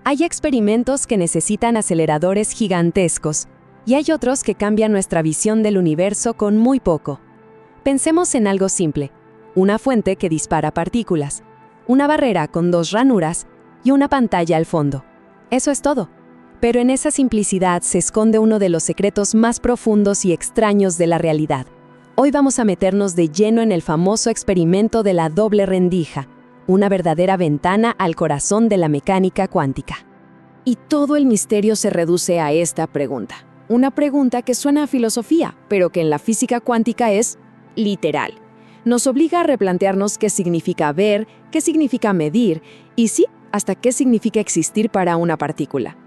Hay experimentos que necesitan aceleradores gigantescos, y hay otros que cambian nuestra visión del universo con muy poco. Pensemos en algo simple: una fuente que dispara partículas, una barrera con 2 ranuras y una pantalla al fondo. Eso es todo. Pero en esa simplicidad se esconde uno de los secretos más profundos y extraños de la realidad. Hoy vamos a meternos de lleno en el famoso experimento de la doble rendija, una verdadera ventana al corazón de la mecánica cuántica. Y todo el misterio se reduce a esta pregunta. Una pregunta que suena a filosofía, pero que en la física cuántica es literal. Nos obliga a replantearnos qué significa ver, qué significa medir y sí, hasta qué significa existir para una partícula.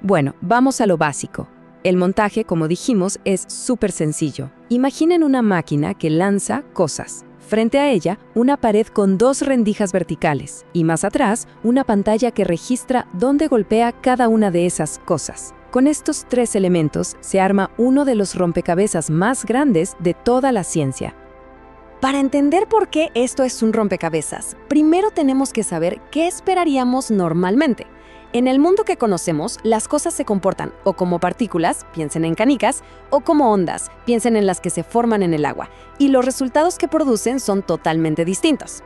Bueno, vamos a lo básico. El montaje, como dijimos, es súper sencillo. Imaginen una máquina que lanza cosas. Frente a ella, una pared con 2 rendijas verticales y más atrás, una pantalla que registra dónde golpea cada una de esas cosas. Con estos 3 elementos se arma uno de los rompecabezas más grandes de toda la ciencia. Para entender por qué esto es un rompecabezas, primero tenemos que saber qué esperaríamos normalmente. En el mundo que conocemos, las cosas se comportan o como partículas, piensen en canicas, o como ondas, piensen en las que se forman en el agua, y los resultados que producen son totalmente distintos.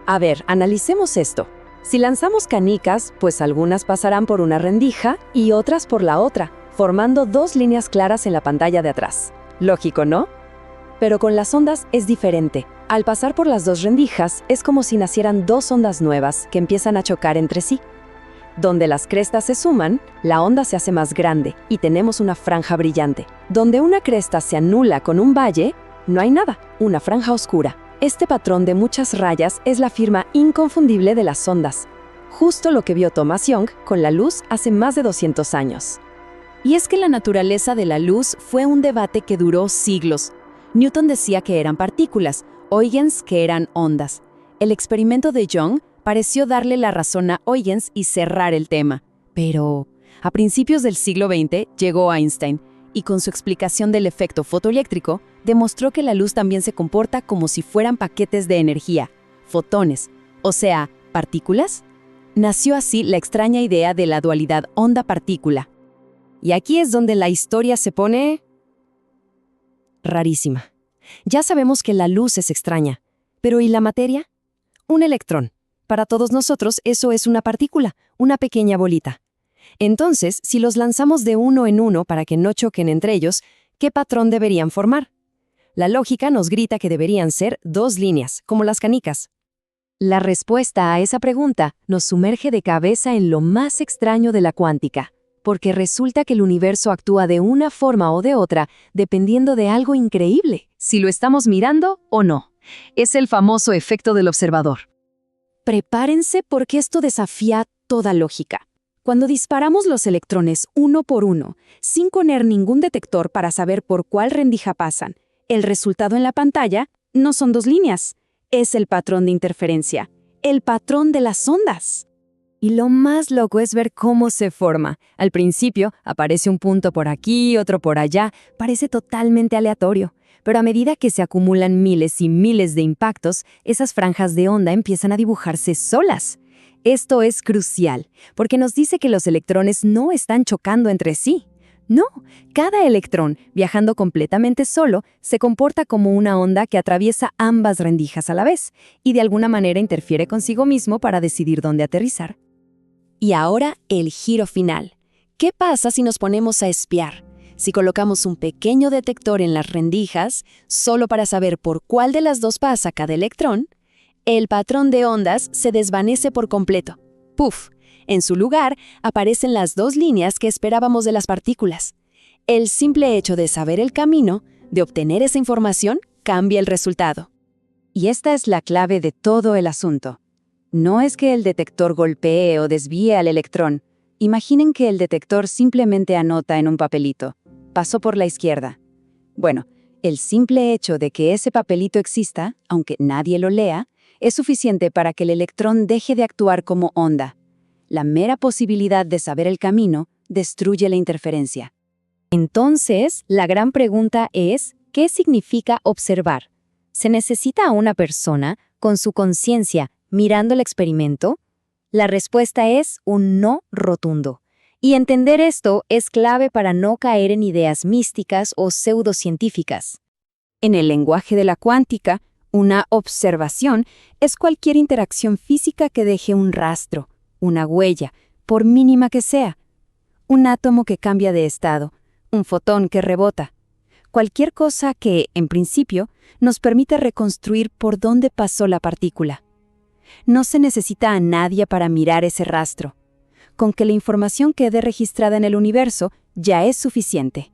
A ver, analicemos esto. Si lanzamos canicas, pues algunas pasarán por una rendija y otras por la otra, formando 2 líneas claras en la pantalla de atrás. Lógico, ¿no? Pero con las ondas es diferente. Al pasar por las 2 rendijas, es como si nacieran 2 ondas nuevas que empiezan a chocar entre sí. Donde las crestas se suman, la onda se hace más grande y tenemos una franja brillante. Donde una cresta se anula con un valle, no hay nada, una franja oscura. Este patrón de muchas rayas es la firma inconfundible de las ondas, justo lo que vio Thomas Young con la luz hace más de 200 años. Y es que la naturaleza de la luz fue un debate que duró siglos. Newton decía que eran partículas, Huygens que eran ondas. El experimento de Young pareció darle la razón a Huygens y cerrar el tema. Pero a principios del siglo XX llegó Einstein y con su explicación del efecto fotoeléctrico demostró que la luz también se comporta como si fueran paquetes de energía, fotones, o sea, partículas. Nació así la extraña idea de la dualidad onda-partícula. Y aquí es donde la historia se pone rarísima. Ya sabemos que la luz es extraña, pero ¿y la materia? Un electrón. Para todos nosotros eso es una partícula, una pequeña bolita. Entonces, si los lanzamos de uno en uno para que no choquen entre ellos, ¿qué patrón deberían formar? La lógica nos grita que deberían ser 2 líneas, como las canicas. La respuesta a esa pregunta nos sumerge de cabeza en lo más extraño de la cuántica, porque resulta que el universo actúa de una forma o de otra dependiendo de algo increíble, si lo estamos mirando o no. Es el famoso efecto del observador. Prepárense porque esto desafía toda lógica. Cuando disparamos los electrones uno por uno, sin poner ningún detector para saber por cuál rendija pasan, el resultado en la pantalla no son 2 líneas, es el patrón de interferencia, el patrón de las ondas. Y lo más loco es ver cómo se forma. Al principio aparece un punto por aquí, otro por allá, parece totalmente aleatorio. Pero a medida que se acumulan miles y miles de impactos, esas franjas de onda empiezan a dibujarse solas. Esto es crucial, porque nos dice que los electrones no están chocando entre sí. No, cada electrón, viajando completamente solo, se comporta como una onda que atraviesa ambas rendijas a la vez, y de alguna manera interfiere consigo mismo para decidir dónde aterrizar. Y ahora el giro final. ¿Qué pasa si nos ponemos a espiar? Si colocamos un pequeño detector en las rendijas, solo para saber por cuál de las 2 pasa cada electrón, el patrón de ondas se desvanece por completo. ¡Puf! En su lugar, aparecen las 2 líneas que esperábamos de las partículas. El simple hecho de saber el camino, de obtener esa información, cambia el resultado. Y esta es la clave de todo el asunto. No es que el detector golpee o desvíe al electrón. Imaginen que el detector simplemente anota en un papelito: pasó por la izquierda. Bueno, el simple hecho de que ese papelito exista, aunque nadie lo lea, es suficiente para que el electrón deje de actuar como onda. La mera posibilidad de saber el camino destruye la interferencia. Entonces, la gran pregunta es, ¿qué significa observar? ¿Se necesita a una persona, con su conciencia, mirando el experimento? La respuesta es un no rotundo. Y entender esto es clave para no caer en ideas místicas o pseudocientíficas. En el lenguaje de la cuántica, una observación es cualquier interacción física que deje un rastro, una huella, por mínima que sea. Un átomo que cambia de estado, un fotón que rebota. Cualquier cosa que, en principio, nos permite reconstruir por dónde pasó la partícula. No se necesita a nadie para mirar ese rastro. Con que la información quede registrada en el universo ya es suficiente.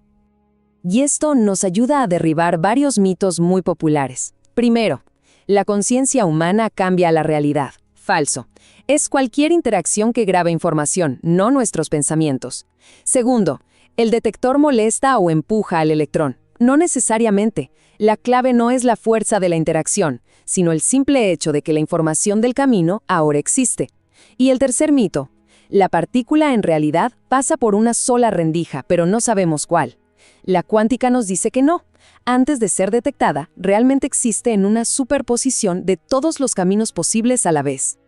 Y esto nos ayuda a derribar varios mitos muy populares. Primero, la conciencia humana cambia la realidad. Falso. Es cualquier interacción que grabe información, no nuestros pensamientos. Segundo, el detector molesta o empuja al electrón. No necesariamente. La clave no es la fuerza de la interacción, sino el simple hecho de que la información del camino ahora existe. Y el tercer mito. La partícula en realidad pasa por una sola rendija, pero no sabemos cuál. La cuántica nos dice que no. Antes de ser detectada, realmente existe en una superposición de todos los caminos posibles a la vez.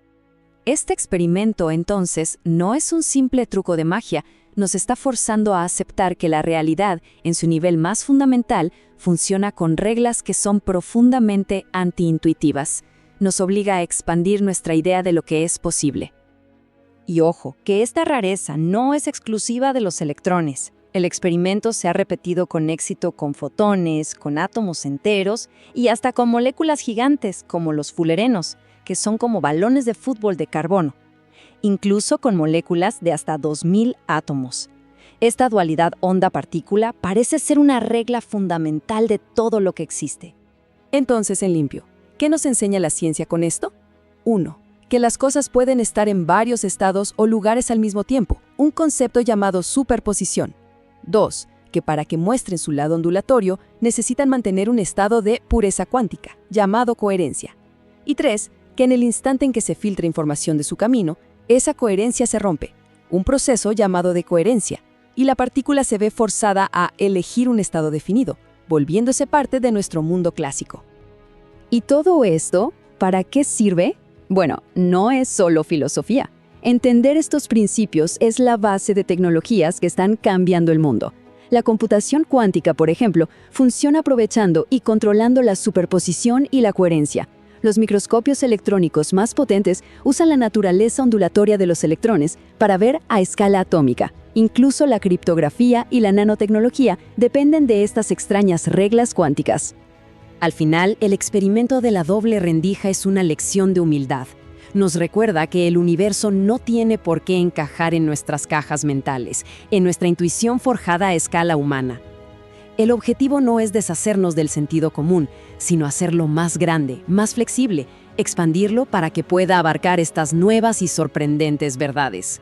Este experimento, entonces, no es un simple truco de magia, nos está forzando a aceptar que la realidad, en su nivel más fundamental, funciona con reglas que son profundamente antiintuitivas. Nos obliga a expandir nuestra idea de lo que es posible. Y ojo, que esta rareza no es exclusiva de los electrones. El experimento se ha repetido con éxito con fotones, con átomos enteros y hasta con moléculas gigantes como los fullerenos, que son como balones de fútbol de carbono. Incluso con moléculas de hasta 2000 átomos. Esta dualidad onda-partícula parece ser una regla fundamental de todo lo que existe. Entonces, en limpio, ¿qué nos enseña la ciencia con esto? 1. Que las cosas pueden estar en varios estados o lugares al mismo tiempo, un concepto llamado superposición. 2. Que para que muestren su lado ondulatorio, necesitan mantener un estado de pureza cuántica, llamado coherencia. Y 3. Que en el instante en que se filtra información de su camino, esa coherencia se rompe, un proceso llamado decoherencia, y la partícula se ve forzada a elegir un estado definido, volviéndose parte de nuestro mundo clásico. ¿Y todo esto, para qué sirve? Bueno, no es solo filosofía. Entender estos principios es la base de tecnologías que están cambiando el mundo. La computación cuántica, por ejemplo, funciona aprovechando y controlando la superposición y la coherencia. Los microscopios electrónicos más potentes usan la naturaleza ondulatoria de los electrones para ver a escala atómica. Incluso la criptografía y la nanotecnología dependen de estas extrañas reglas cuánticas. Al final, el experimento de la doble rendija es una lección de humildad. Nos recuerda que el universo no tiene por qué encajar en nuestras cajas mentales, en nuestra intuición forjada a escala humana. El objetivo no es deshacernos del sentido común, sino hacerlo más grande, más flexible, expandirlo para que pueda abarcar estas nuevas y sorprendentes verdades.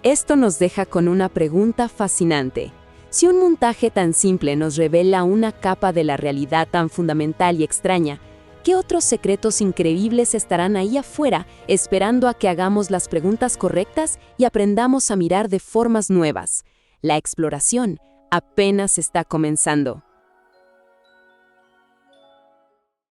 Esto nos deja con una pregunta fascinante. Si un montaje tan simple nos revela una capa de la realidad tan fundamental y extraña, ¿qué otros secretos increíbles estarán ahí afuera esperando a que hagamos las preguntas correctas y aprendamos a mirar de formas nuevas? La exploración apenas está comenzando.